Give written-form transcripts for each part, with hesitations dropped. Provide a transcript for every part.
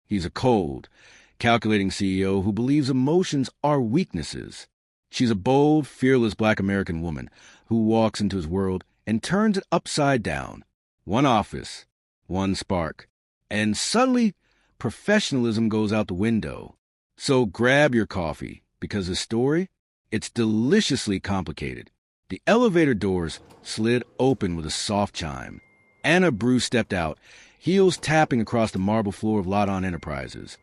He's a cold, calculating CEO who believes emotions are weaknesses. She's a bold, fearless Black American woman who walks into his world and turns it upside down. One office, one spark, and suddenly professionalism goes out the window. So grab your coffee, because the story, it's deliciously complicated. The elevator doors slid open with a soft chime. Anna Bruce stepped out, heels tapping across the marble floor of Lot-On Enterprises.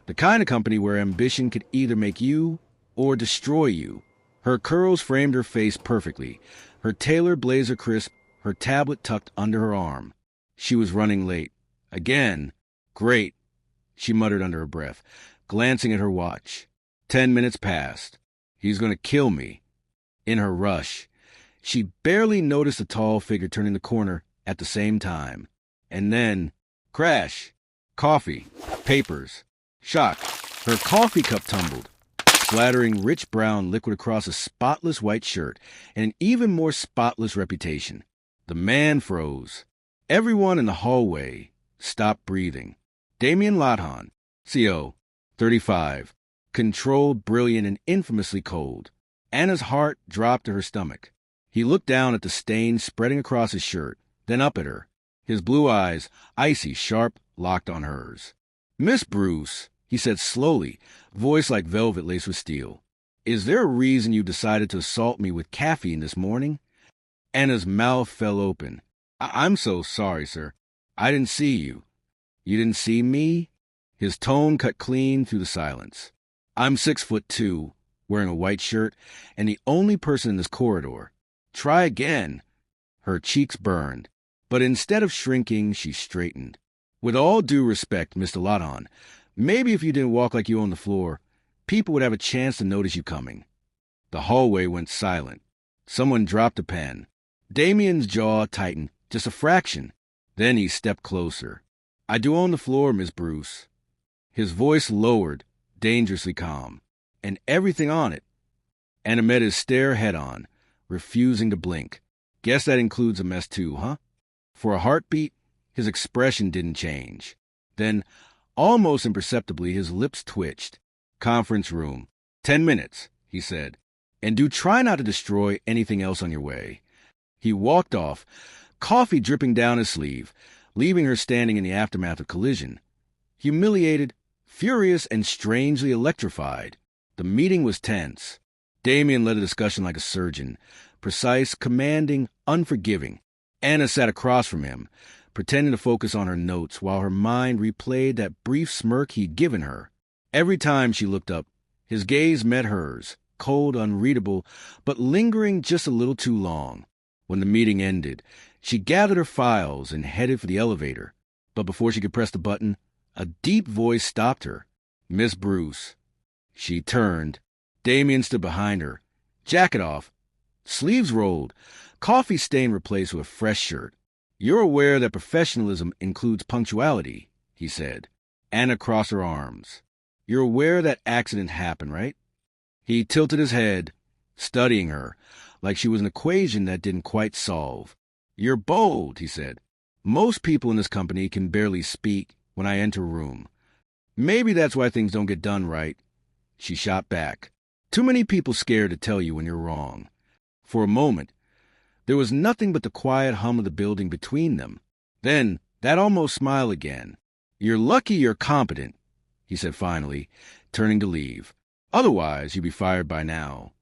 The kind of company where ambition could either make you or destroy you. Her curls framed her face perfectly, her tailored blazer crisp, her tablet tucked under her arm. She was running late. Again. Great, she muttered under her breath, glancing at her watch. 10 minutes passed. He's going to kill me. In her rush, she barely noticed a tall figure turning the corner at the same time. And then, crash, coffee, papers, shock. Her coffee cup tumbled, splattering rich brown liquid across a spotless white shirt and an even more spotless reputation. The man froze. Everyone in the hallway stopped breathing. Damien Lot-On, CO, 35, controlled, brilliant, and infamously cold. Anna's heart dropped to her stomach. He looked down at the stain spreading across his shirt, then up at her. His blue eyes, icy, sharp, locked on hers. "Miss Bruce," he said slowly, voice like velvet laced with steel, "is there a reason you decided to assault me with caffeine this morning?" Anna's mouth fell open. I'm so sorry, sir. I didn't see you." "You didn't see me?" His tone cut clean through the silence. "I'm 6'2", wearing a white shirt, and the only person in this corridor. Try again." Her cheeks burned, but instead of shrinking, she straightened. "With all due respect, Mr. Lot-On, maybe if you didn't walk like you own the floor, people would have a chance to notice you coming." The hallway went silent. Someone dropped a pen. Damien's jaw tightened, just a fraction. Then he stepped closer. "I do own the floor, Miss Bruce." His voice lowered, dangerously calm. "And everything on it." Anna met his stare head-on, refusing to blink. "Guess that includes a mess too, huh?" For a heartbeat, his expression didn't change. Then, almost imperceptibly, his lips twitched. "Conference room. 10 minutes," he said. "And do try not to destroy anything else on your way." He walked off, coffee dripping down his sleeve, leaving her standing in the aftermath of collision. Humiliated, furious, and strangely electrified. The meeting was tense. Damien led the discussion like a surgeon, precise, commanding, unforgiving. Anna sat across from him, pretending to focus on her notes while her mind replayed that brief smirk he'd given her. Every time she looked up, his gaze met hers, cold, unreadable, but lingering just a little too long. When the meeting ended, she gathered her files and headed for the elevator. But before she could press the button, a deep voice stopped her. "Miss Bruce." She turned. Damien stood behind her, jacket off, sleeves rolled, coffee stain replaced with a fresh shirt. "You're aware that professionalism includes punctuality," he said. Anna crossed her arms. "You're aware that accidents happen, right?" He tilted his head, studying her, like she was an equation that didn't quite solve. "You're bold," he said. "Most people in this company can barely speak when I enter a room. Maybe that's why things don't get done right." She shot back. "Too many people scared to tell you when you're wrong." For a moment, there was nothing but the quiet hum of the building between them. Then, that almost smile again. "You're lucky you're competent," he said finally, turning to leave. "Otherwise, you'd be fired by now."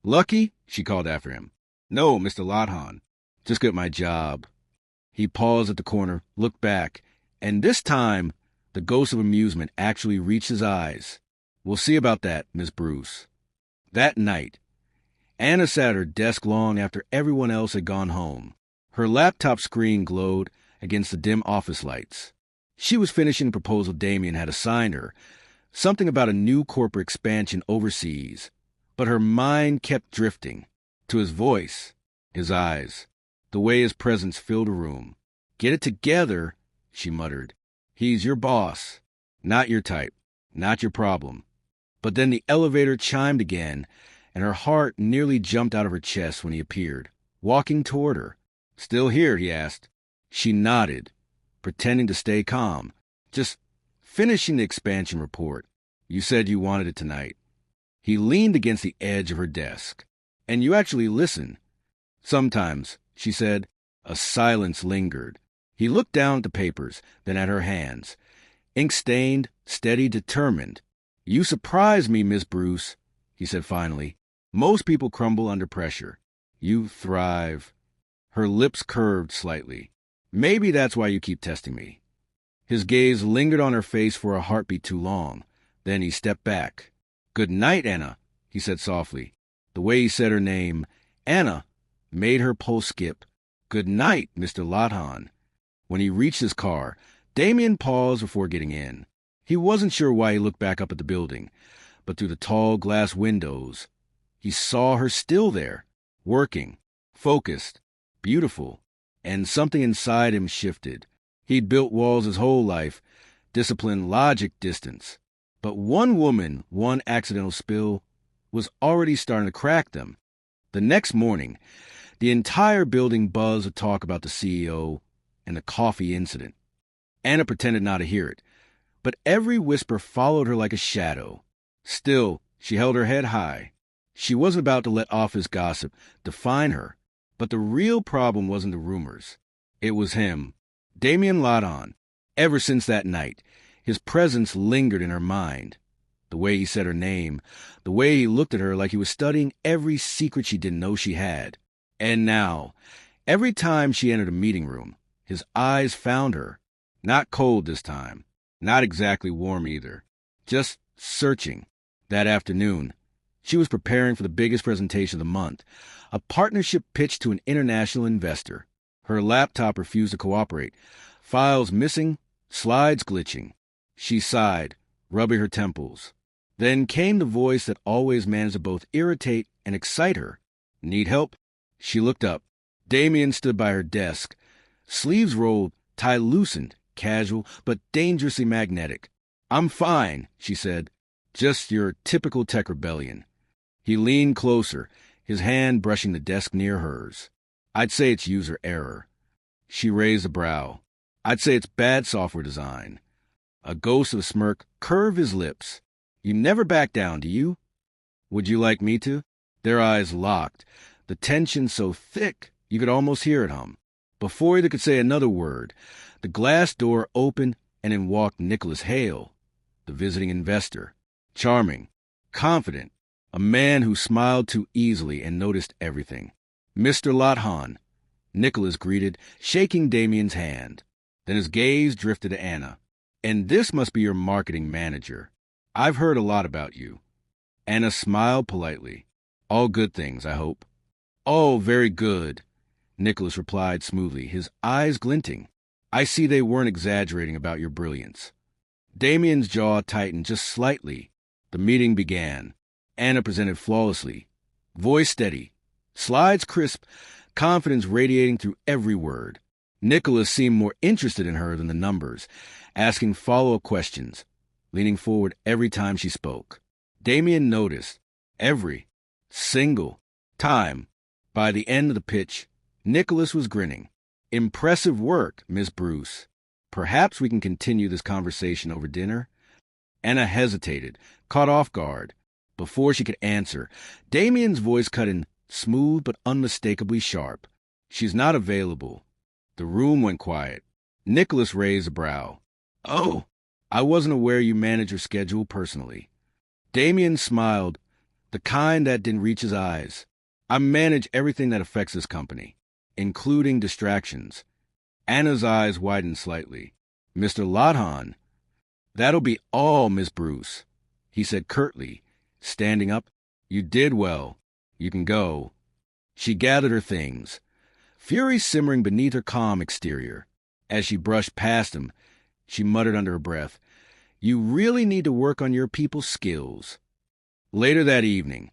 "Lucky?" she called after him. "No, Mr. Lot-On. Just good at my job." He paused at the corner, looked back, and this time, the ghost of amusement actually reached his eyes. "We'll see about that, Miss Bruce." That night, Anna sat at her desk long after everyone else had gone home. Her laptop screen glowed against the dim office lights. She was finishing a proposal Damien had assigned her, something about a new corporate expansion overseas. But her mind kept drifting to his voice, his eyes, the way his presence filled a room. "Get it together," she muttered. "He's your boss, not your type, not your problem." But then the elevator chimed again, and her heart nearly jumped out of her chest when he appeared, walking toward her. "Still here?" he asked. She nodded, pretending to stay calm. "Just Finishing the expansion report. You said you wanted it tonight. He leaned against the edge of her desk. And you actually listen. Sometimes, she said. A silence lingered. He looked down at the papers, then at her hands. Ink-stained, steady, determined. You surprise me, Miss Bruce, he said finally. Most people crumble under pressure. You thrive. Her lips curved slightly. Maybe that's why you keep testing me. His gaze lingered on her face for a heartbeat too long. Then he stepped back. Good night, Anna, he said softly. The way he said her name, Anna, made her pulse skip. Good night, Mr. Lothan. When he reached his car, Damien paused before getting in. He wasn't sure why he looked back up at the building, but through the tall glass windows, he saw her still there, working, focused, beautiful, and something inside him shifted. He'd built walls his whole life, discipline, logic, distance. But one woman, one accidental spill, was already starting to crack them. The next morning, the entire building buzzed with talk about the CEO and the coffee incident. Anna pretended not to hear it, but every whisper followed her like a shadow. Still, she held her head high. She wasn't about to let office gossip define her, but the real problem wasn't the rumors. It was him, Damien Lothan. Ever since that night, his presence lingered in her mind. The way he said her name, the way he looked at her like he was studying every secret she didn't know she had. And now, every time she entered a meeting room, his eyes found her. Not cold this time, not exactly warm either, just searching. That afternoon, she was preparing for the biggest presentation of the month, a partnership pitch to an international investor. Her laptop refused to cooperate, files missing, slides glitching. She sighed, rubbing her temples. Then came the voice that always managed to both irritate and excite her. Need help? She looked up. Damien stood by her desk, sleeves rolled, tie loosened, casual, but dangerously magnetic. I'm fine, she said. Just your typical tech rebellion. He leaned closer, his hand brushing the desk near hers. I'd say it's user error. She raised a brow. I'd say it's bad software design. A ghost of a smirk curved his lips. You never back down, do you? Would you like me to? Their eyes locked, the tension so thick you could almost hear it hum. Before either could say another word, the glass door opened and in walked Nicholas Hale, the visiting investor. Charming, confident, a man who smiled too easily and noticed everything. Mr. Lothan, Nicholas greeted, shaking Damien's hand. Then his gaze drifted to Anna. And this must be your marketing manager. I've heard a lot about you. Anna smiled politely. All good things, I hope. Oh, very good, Nicholas replied smoothly, his eyes glinting. I see they weren't exaggerating about your brilliance. Damien's jaw tightened just slightly. The meeting began. Anna presented flawlessly. Voice steady. Slides crisp. Confidence radiating through every word. Nicholas seemed more interested in her than the numbers, asking follow-up questions, leaning forward every time she spoke. Damien noticed. Every single time. By the end of the pitch, Nicholas was grinning. Impressive work, Miss Bruce. Perhaps we can continue this conversation over dinner? Anna hesitated, caught off guard. Before she could answer, Damien's voice cut in, smooth but unmistakably sharp. She's not available. The room went quiet. Nicholas raised a brow. Oh, I wasn't aware you managed your schedule personally. Damien smiled, the kind that didn't reach his eyes. I manage everything that affects this company, including distractions. Anna's eyes widened slightly. Mr. Lothan, that'll be all, Miss Bruce, he said curtly, standing up. You did well. You can go. She gathered her things, fury simmering beneath her calm exterior. As she brushed past him, she muttered under her breath, You really need to work on your people skills. Later that evening,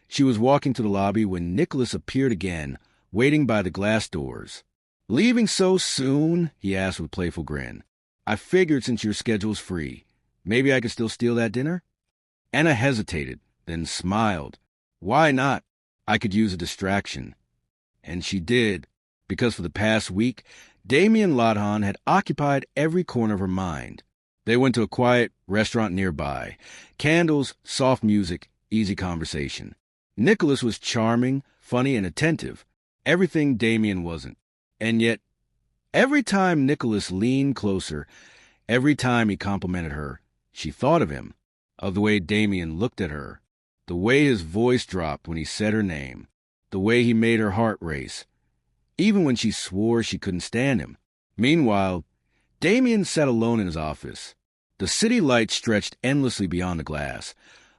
she was walking to the lobby when Nicholas appeared again, waiting by the glass doors. Leaving so soon? He asked with a playful grin. I figured since your schedule's free, maybe I could still steal that dinner? Anna hesitated, then smiled. Why not? I could use a distraction. And she did, because for the past week, Damien Lothan had occupied every corner of her mind. They went to a quiet restaurant nearby. Candles, soft music, easy conversation. Nicholas was charming, funny, and attentive. Everything Damien wasn't. And yet, every time Nicholas leaned closer, every time he complimented her, she thought of him, of the way Damien looked at her, the way his voice dropped when he said her name, the way he made her heart race, even when she swore she couldn't stand him. Meanwhile, Damien sat alone in his office. The city lights stretched endlessly beyond the glass,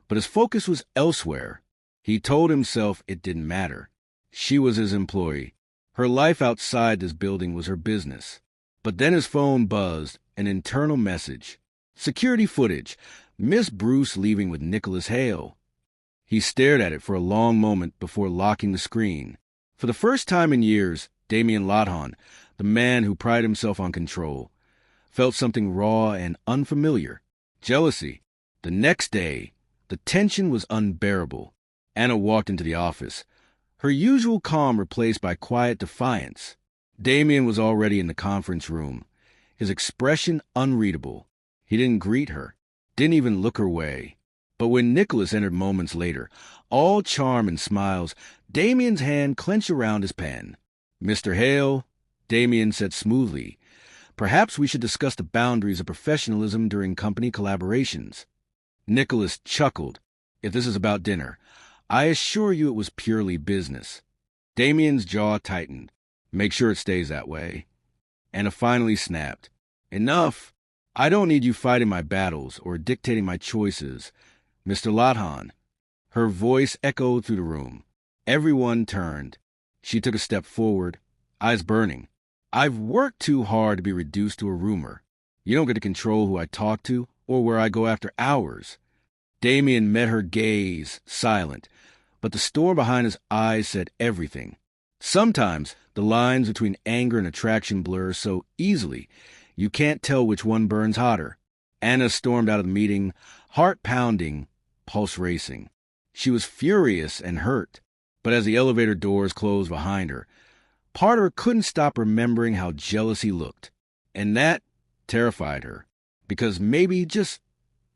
but his focus was elsewhere. He told himself it didn't matter. She was his employee. Her life outside this building was her business. But then his phone buzzed, an internal message. Security footage. Miss Bruce leaving with Nicholas Hale. He stared at it for a long moment before locking the screen. For the first time in years, Damien Lothon, the man who prided himself on control, felt something raw and unfamiliar. Jealousy. The next day, the tension was unbearable. Anna walked into the office, her usual calm replaced by quiet defiance. Damien was already in the conference room, his expression unreadable. He didn't greet her, didn't even look her way. But when Nicholas entered moments later, all charm and smiles, Damien's hand clenched around his pen. "Mr. Hale," Damien said smoothly, "perhaps we should discuss the boundaries of professionalism during company collaborations." Nicholas chuckled. "If this is about dinner, I assure you it was purely business." Damien's jaw tightened. "Make sure it stays that way." Anna finally snapped. "Enough! I don't need you fighting my battles or dictating my choices. Mr. Lothon." Her voice echoed through the room. Everyone turned. She took a step forward, eyes burning. "I've worked too hard to be reduced to a rumor. You don't get to control who I talk to or where I go after hours." Damien met her gaze, silent, but the storm behind his eyes said everything. Sometimes the lines between anger and attraction blur so easily you can't tell which one burns hotter. Anna stormed out of the meeting, heart pounding, pulse racing. She was furious and hurt, but as the elevator doors closed behind her, part of her couldn't stop remembering how jealous he looked. And that terrified her, because maybe, just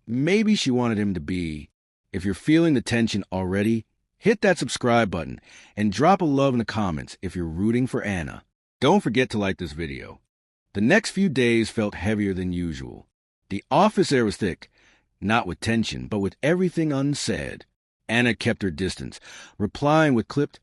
maybe she wanted him to be. If you're feeling the tension already, hit that subscribe button and drop a love in the comments if you're rooting for Anna. Don't forget to like this video. The next few days felt heavier than usual. The office air was thick, not with tension, but with everything unsaid. Anna kept her distance, replying with clipped,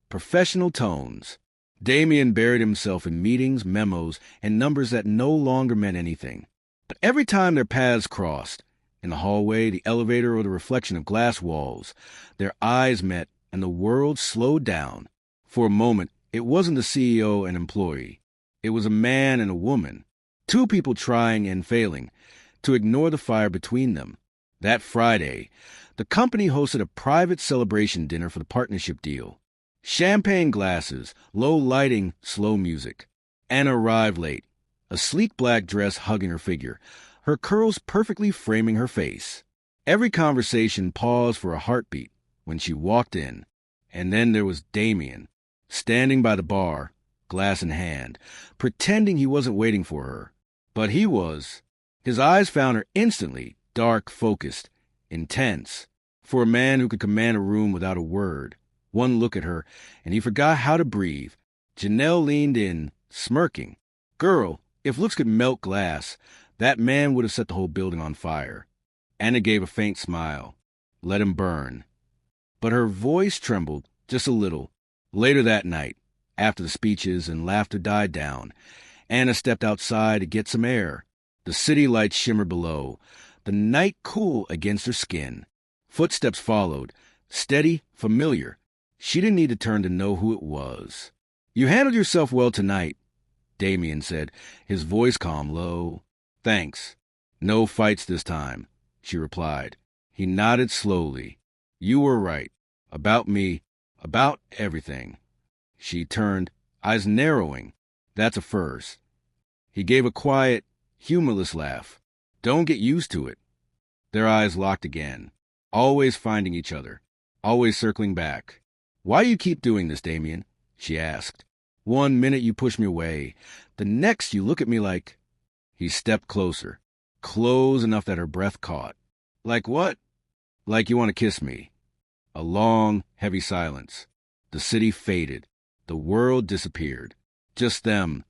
professional tones. Damien buried himself in meetings, memos, and numbers that no longer meant anything. But every time their paths crossed, in the hallway, the elevator, or the reflection of glass walls, their eyes met and the world slowed down. For a moment, it wasn't the CEO and employee. It was a man and a woman, two people trying and failing to ignore the fire between them. That Friday, the company hosted a private celebration dinner for the partnership deal. Champagne glasses, low lighting, slow music. Anna arrived late, a sleek black dress hugging her figure, her curls perfectly framing her face. Every conversation paused for a heartbeat when she walked in. And then there was Damien, standing by the bar, glass in hand, pretending he wasn't waiting for her. But he was. His eyes found her instantly, dark, focused, intense. For a man who could command a room without a word, one look at her, and he forgot how to breathe. Janelle leaned in, smirking. "Girl, if looks could melt glass, that man would have set the whole building on fire." Anna gave a faint smile. Let him burn. But her voice trembled, just a little. Later that night, after the speeches and laughter died down, Anna stepped outside to get some air. The city lights shimmered below, the night cool against her skin. Footsteps followed, steady, familiar. She didn't need to turn to know who it was. "You handled yourself well tonight," Damien said, his voice calm, low. "Thanks. No fights this time," she replied. He nodded slowly. "You were right. About me. About everything." She turned, eyes narrowing. "That's a first." He gave a quiet, humorless laugh. "Don't get used to it." Their eyes locked again, always finding each other, always circling back. "Why do you keep doing this, Damien?" she asked. "One minute you push me away. The next you look at me like—" He stepped closer, close enough that her breath caught. Like what? Like you want to kiss me. A long, heavy silence. The city faded. The world disappeared. Just them,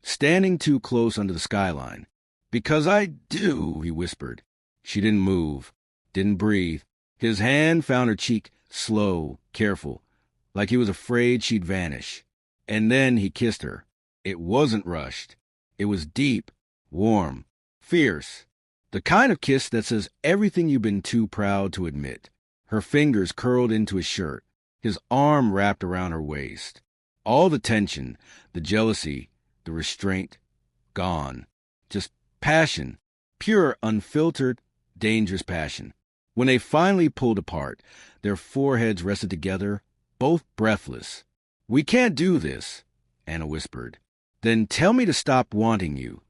standing too close under the skyline. Because I do, he whispered. She didn't move, didn't breathe. His hand found her cheek, slow, careful, like he was afraid she'd vanish. And then he kissed her. It wasn't rushed. It was deep, warm, fierce. The kind of kiss that says everything you've been too proud to admit. Her fingers curled into his shirt, his arm wrapped around her waist. All the tension, the jealousy, the restraint, gone. Just passion, pure, unfiltered, dangerous passion. When they finally pulled apart, their foreheads rested together, both breathless. "We can't do this," Anna whispered. "Then tell me to stop wanting you,"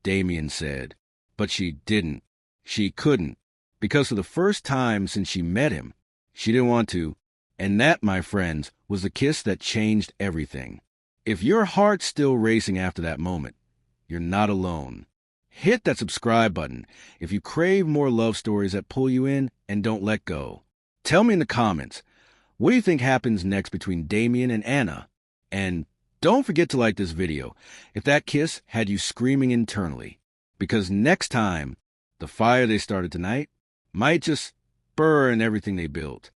Damien said. But she didn't. She couldn't. Because for the first time since she met him, she didn't want to. And that, my friends, was the kiss that changed everything. If your heart's still racing after that moment, you're not alone. Hit that subscribe button if you crave more love stories that pull you in and don't let go. Tell me in the comments, what do you think happens next between Damien and Anna? And don't forget to like this video if that kiss had you screaming internally. Because next time, the fire they started tonight might just burn everything they built.